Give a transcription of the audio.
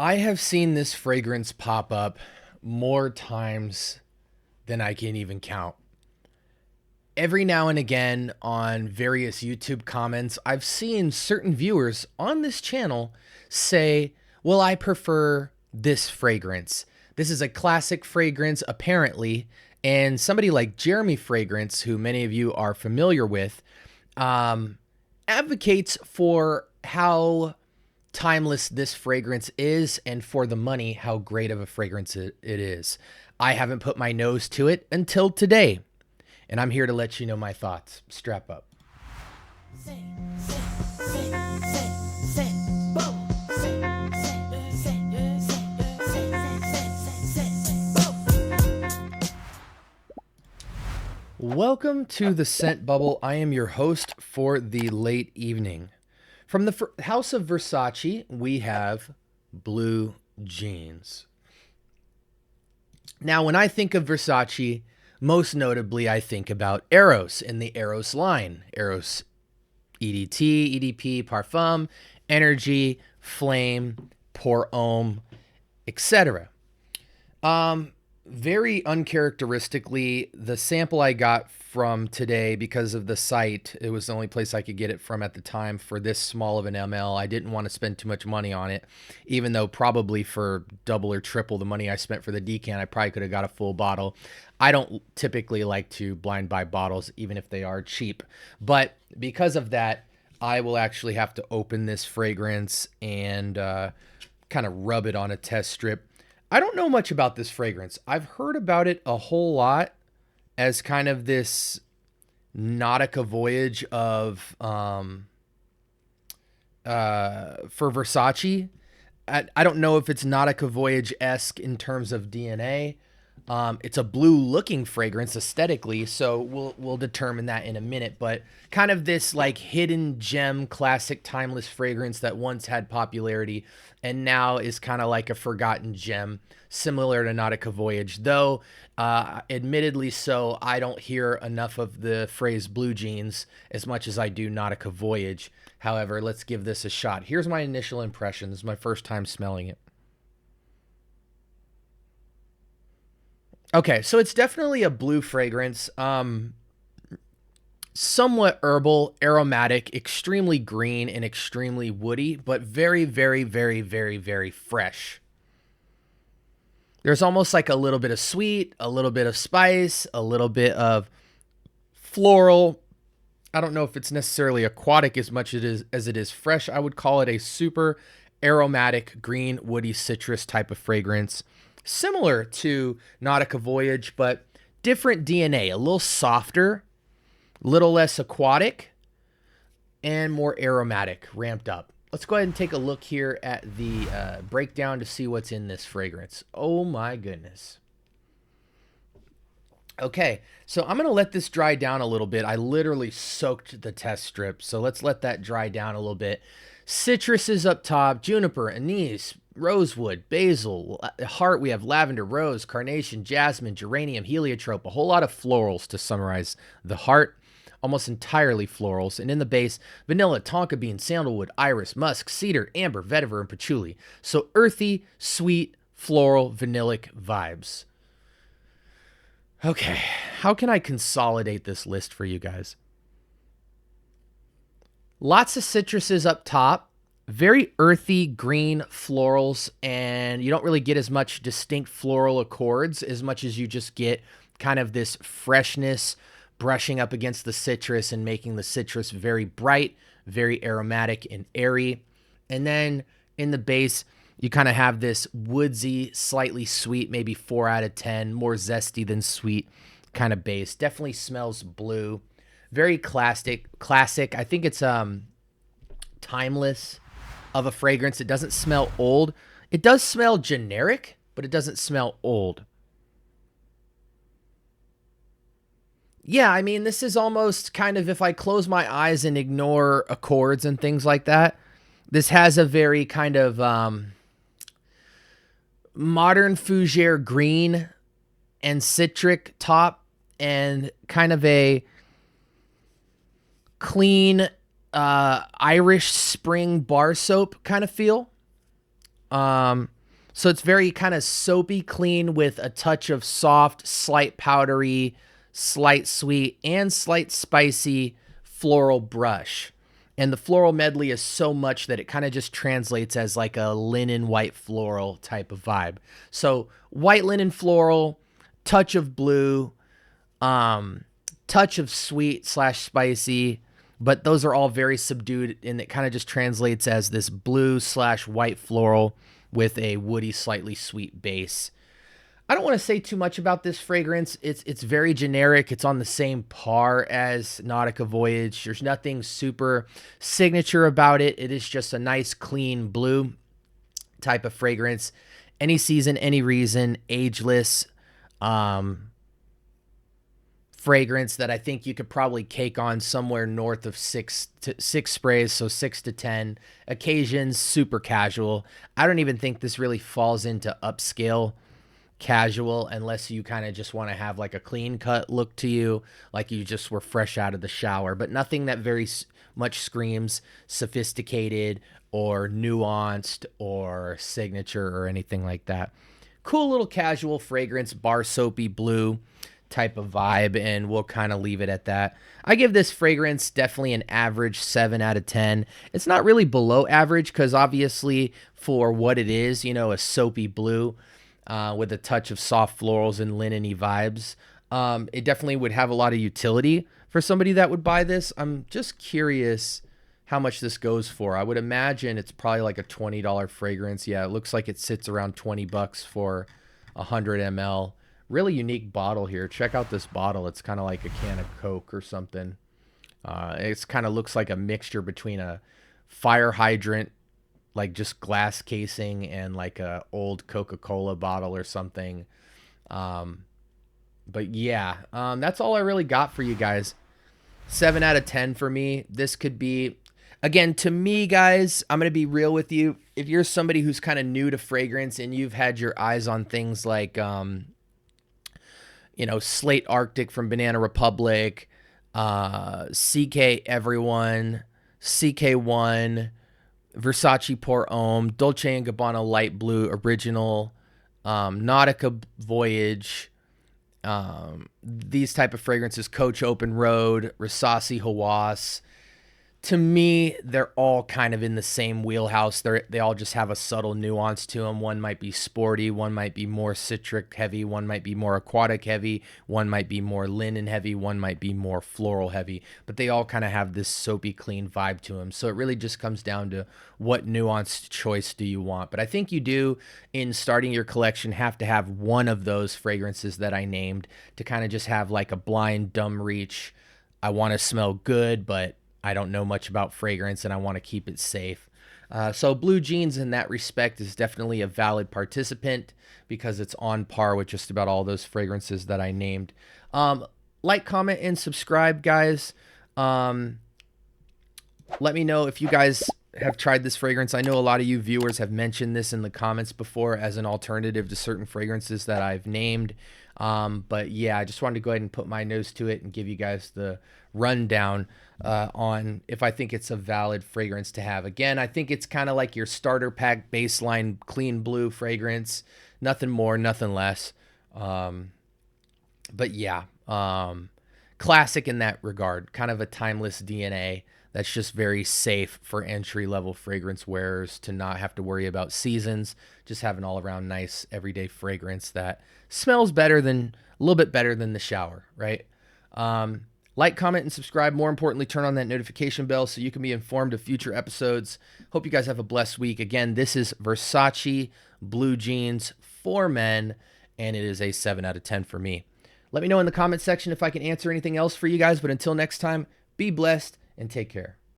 I have seen this fragrance pop up more times than I can even count. Every now and again on various YouTube comments, I've seen certain viewers on this channel say, well, I prefer this fragrance. This is a classic fragrance, apparently. And somebody like Jeremy Fragrance, who many of you are familiar with, advocates for how timeless this fragrance is, and for the money, how great of a fragrance it is. I haven't put my nose to it until today, and I'm here to let you know my thoughts. Strap up. Welcome to the Scent Bubble. I am your host for the late evening. From the House of Versace, we have blue jeans. Now, when I think of Versace, most notably, I think about Eros in the Eros line. Eros EDT, EDP, Parfum, Energy, Flame, Pour Homme, etc. Very uncharacteristically, the sample I got from today, because of the site, it was the only place I could get it from at the time for this small of an ML. I didn't want to spend too much money on it, even though probably for double or triple the money I spent for the decan, I probably could have got a full bottle. I don't typically like to blind buy bottles, even if they are cheap. But because of that, I will actually have to open this fragrance and kind of rub it on a test strip. I don't know much about this fragrance. I've heard about it a whole lot as kind of this Nautica voyage of for Versace. I don't know if it's Nautica voyage-esque in terms of DNA. It's a blue-looking fragrance aesthetically, so we'll determine that in a minute. But kind of this like hidden gem, classic, timeless fragrance that once had popularity and now is kind of like a forgotten gem, similar to Nautica Voyage. Though, admittedly so, I don't hear enough of the phrase blue jeans as much as I do Nautica Voyage. However, let's give this a shot. Here's my initial impression. This is my first time smelling it. Okay, so it's definitely a blue fragrance. Somewhat herbal, aromatic, extremely green, and extremely woody, but very, very, very, very, very fresh. There's almost like a little bit of sweet, a little bit of spice, a little bit of floral. I don't know if it's necessarily aquatic as much as it is fresh. I would call it a super aromatic, green, woody, citrus type of fragrance. Similar to Nautica Voyage, but different DNA, a little softer, a little less aquatic, and more aromatic, ramped up. Let's go ahead and take a look here at the breakdown to see what's in this fragrance. Oh my goodness. Okay, so I'm going to let this dry down a little bit. I literally soaked the test strip, so let's let that dry down a little bit. Citrus is up top, juniper, anise, rosewood, basil, heart. We have lavender, rose, carnation, jasmine, geranium, heliotrope, a whole lot of florals to summarize the heart. Almost entirely florals. And in the base, vanilla, tonka bean, sandalwood, iris, musk, cedar, amber, vetiver, and patchouli. So earthy, sweet, floral, vanillic vibes. Okay, how can I consolidate this list for you guys? Lots of citruses up top, very earthy green florals, and you don't really get as much distinct floral accords as much as you just get kind of this freshness brushing up against the citrus and making the citrus very bright, very aromatic and airy. And then in the base, you kind of have this woodsy, slightly sweet, maybe 4 out of 10, more zesty than sweet kind of base. Definitely smells blue. Very classic. I think it's timeless of a fragrance. It doesn't smell old. It does smell generic, but it doesn't smell old. Yeah, I mean, this is almost kind of, if I close my eyes and ignore accords and things like that, this has a very kind of modern fougere green and citric top, and kind of a clean Irish spring bar soap kind of feel. So it's very kind of soapy clean with a touch of soft, slight powdery, slight sweet, and slight spicy floral brush. And the floral medley is so much that it kind of just translates as like a linen white floral type of vibe. So white linen floral, touch of blue, touch of sweet slash spicy, but those are all very subdued, and it kind of just translates as this blue slash white floral with a woody, slightly sweet base. I don't want to say too much about this fragrance. It's very generic. It's on the same par as Nautica Voyage. There's nothing super signature about it. It is just a nice, clean blue type of fragrance. Any season, any reason, ageless fragrance that I think you could probably cake on somewhere north of six sprays, so 6 to 10 occasions, super casual. I don't even think this really falls into upscale casual unless you kind of just want to have like a clean cut look to you, like you just were fresh out of the shower, but nothing that very much screams sophisticated or nuanced or signature or anything like that. Cool little casual fragrance, bar soapy blue type of vibe, and we'll kind of leave it at that. I give this fragrance definitely an average 7 out of 10. It's not really below average because obviously for what it is, you know, a soapy blue with a touch of soft florals and linen-y vibes, it definitely would have a lot of utility for somebody that would buy this. I'm just curious how much this goes for. I would imagine it's probably like a $20 fragrance. Yeah, it looks like it sits around 20 bucks for 100 ml. Really unique bottle here. Check out this bottle. It's kind of like a can of Coke or something. It's kind of looks like a mixture between a fire hydrant, like just glass casing, and like a old Coca-Cola bottle or something. But yeah, that's all I really got for you guys. 7 out of 10 for me. This could be, again, to me, guys, I'm going to be real with you. If you're somebody who's kind of new to fragrance and you've had your eyes on things like, you know, Slate Arctic from Banana Republic, CK Everyone, CK1, Versace Pour Homme, Dolce & Gabbana Light Blue Original, Nautica Voyage, these type of fragrances, Coach Open Road, Versace Hawass. To me, they're all kind of in the same wheelhouse. They all just have a subtle nuance to them. One might be sporty, one might be more citric heavy, one might be more aquatic heavy, one might be more linen heavy, one might be more floral heavy, but they all kind of have this soapy clean vibe to them. So it really just comes down to what nuanced choice do you want. But I think you do, in starting your collection, have to have one of those fragrances that I named to kind of just have like a blind dumb reach. I want to smell good, but I don't know much about fragrance and I want to keep it safe. So Blue Jeans in that respect is definitely a valid participant because it's on par with just about all those fragrances that I named. Like, comment, and subscribe, guys. Let me know if you guys have tried this fragrance. I know a lot of you viewers have mentioned this in the comments before as an alternative to certain fragrances that I've named. But yeah, I just wanted to go ahead and put my nose to it and give you guys the rundown on if I think it's a valid fragrance to have. Again, I think it's kind of like your starter pack baseline clean blue fragrance. Nothing more, nothing less. But yeah, classic in that regard. Kind of a timeless DNA that's just very safe for entry-level fragrance wearers to not have to worry about seasons. Just have an all-around nice everyday fragrance that smells better than, a little bit better than the shower, right? Like, comment, and subscribe. More importantly, turn on that notification bell so you can be informed of future episodes. Hope you guys have a blessed week. Again, this is Versace Blue Jeans for men, and it is a 7 out of 10 for me. Let me know in the comment section if I can answer anything else for you guys, but until next time, be blessed and take care.